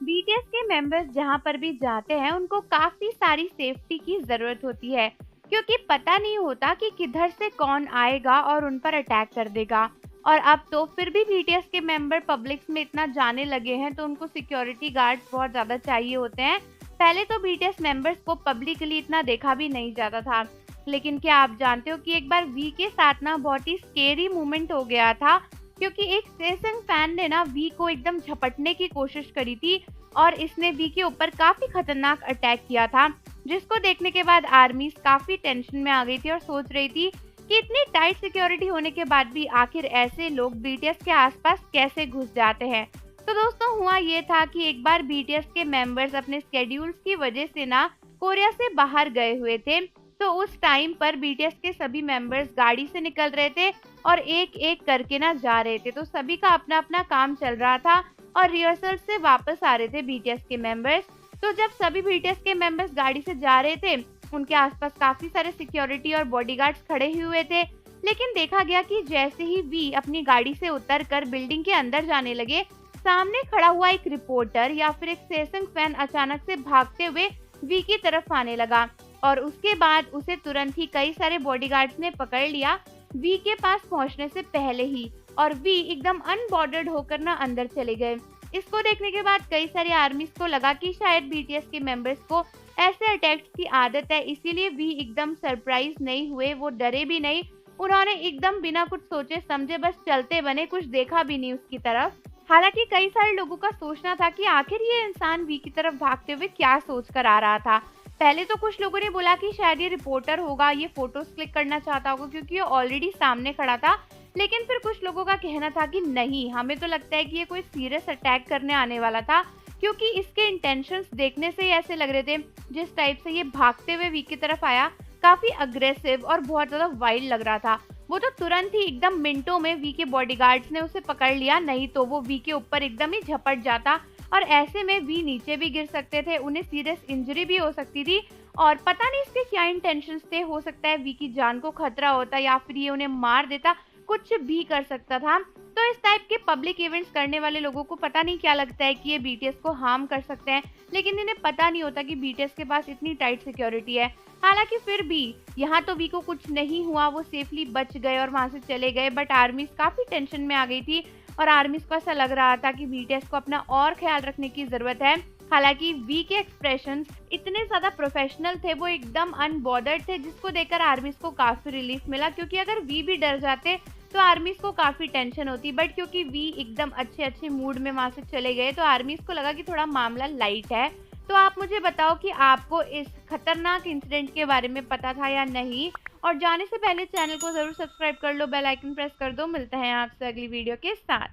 BTS के members जहाँ पर भी जाते हैं उनको काफी सारी सेफ्टी की जरूरत होती है, क्योंकि पता नहीं होता कि किधर से कौन आएगा और उन पर अटैक कर देगा। और अब तो फिर भी बीटीएस के मेंबर पब्लिक में इतना जाने लगे हैं तो उनको सिक्योरिटी गार्ड्स बहुत ज्यादा चाहिए होते हैं। पहले तो बीटीएस मेंबर्स को पब्लिकली इतना देखा भी नहीं जाता था, लेकिन क्या आप जानते हो कि एक बार वी के साथ ना बहुत ही स्केरी मोमेंट हो गया था, क्योंकि एक सेसंग फैन ने ना वी को एकदम झपटने की कोशिश करी थी और इसने वी के ऊपर काफी खतरनाक अटैक किया था, जिसको देखने के बाद आर्मीज काफी टेंशन में आ गई थी और सोच रही थी कि इतनी टाइट सिक्योरिटी होने के बाद भी आखिर ऐसे लोग बीटीएस के आसपास कैसे घुस जाते हैं। तो दोस्तों हुआ ये था कि एक बार बीटीएस के मेंबर्स अपने स्केड्यूल्स की वजह से ना कोरिया से बाहर गए हुए थे। तो उस टाइम पर बीटीएस के सभी मेंबर्स गाड़ी से निकल रहे थे और एक एक करके ना जा रहे थे। तो सभी का अपना अपना काम चल रहा था और रिहर्सल से वापस आ रहे थे बीटीएस के मेंबर्स। तो जब सभी बीटीएस के मेंबर्स गाड़ी से जा रहे थे, उनके आसपास काफी सारे सिक्योरिटी और बॉडीगार्ड्स खड़े ही हुए थे। लेकिन देखा गया कि जैसे ही वी अपनी गाड़ी से उतरकर बिल्डिंग के अंदर जाने लगे, सामने खड़ा हुआ एक रिपोर्टर या फिर एक सेसंग फैन अचानक से भागते हुए वी की तरफ आने लगा और उसके बाद उसे तुरंत ही कई सारे बॉडीगार्ड्स ने पकड़ लिया वी के पास पहुंचने से पहले ही, और वी एकदम अनबॉर्डर्ड होकर ना अंदर चले गए। इसको देखने के बाद कई सारे आर्मीज को लगा कि शायद बीटीएस के मेंबर्स को ऐसे अटैक्स की आदत है, इसीलिए वी एकदम सरप्राइज नहीं हुए, वो डरे भी नहीं। उन्होंने एकदम बिना कुछ सोचे समझे बस चलते बने, कुछ देखा भी नहीं उसकी तरफ। हालांकि कई सारे लोगों का सोचना था कि आखिर ये इंसान वी की तरफ भागते हुए क्या सोच कर आ रहा था। पहले तो कुछ लोगों ने बोला कि शायद ये रिपोर्टर होगा, ये फोटोज क्लिक करना चाहता होगा क्योंकि ये ऑलरेडी सामने खड़ा था। लेकिन फिर कुछ लोगों का कहना था कि नहीं, हमें तो लगता है कि ये कोई सीरियस अटैक करने आने वाला था, क्योंकि इसके इंटेंशंस देखने से ही ऐसे लग रहे थे। जिस टाइप से ये भागते हुए वी की तरफ आया, काफी अग्रेसिव और बहुत ज्यादा वाइल्ड लग रहा था। वो तो तुरंत ही एकदम मिनटों में वी के बॉडीगार्ड्स ने उसे पकड़ लिया, नहीं तो वो वी के ऊपर एकदम ही झपट जाता और ऐसे में वी नीचे भी गिर सकते थे, उन्हें सीरियस इंजरी भी हो सकती थी। और पता नहीं इसके क्या इंटेंशंस थे, हो सकता है वी की जान को खतरा होता या फिर ये उन्हें मार देता, कुछ भी कर सकता था। तो इस टाइप के पब्लिक इवेंट्स करने वाले लोगों को पता नहीं क्या लगता है कि ये बीटीएस को हार्म कर सकते हैं, लेकिन इन्हें पता नहीं होता कि बीटीएस के पास इतनी टाइट सिक्योरिटी है। हालांकि फिर भी यहाँ तो वी को कुछ नहीं हुआ, वो सेफली बच गए और वहां से चले गए। बट आर्मीज काफी टेंशन में आ गई थी और आर्मीज को ऐसा लग रहा था कि बीटीएस को अपना और ख्याल रखने की जरूरत है। हालांकि वी के एक्सप्रेशंस इतने ज्यादा प्रोफेशनल थे, वो एकदम अनबॉर्डर्ड थे, जिसको देखकर आर्मीज को काफी रिलीफ मिला, क्योंकि अगर वी भी डर जाते तो आर्मीज को काफी टेंशन होती। बट क्योंकि वी एकदम अच्छे मूड में वहां से चले गए तो आर्मीज को लगा कि थोड़ा मामला लाइट है। तो आप मुझे बताओ कि आपको इस खतरनाक इंसिडेंट के बारे में पता था या नहीं, और जाने से पहले चैनल को जरूर सब्सक्राइब कर लो, बेल आइकन प्रेस कर दो। मिलते हैं आपसे अगली वीडियो के साथ।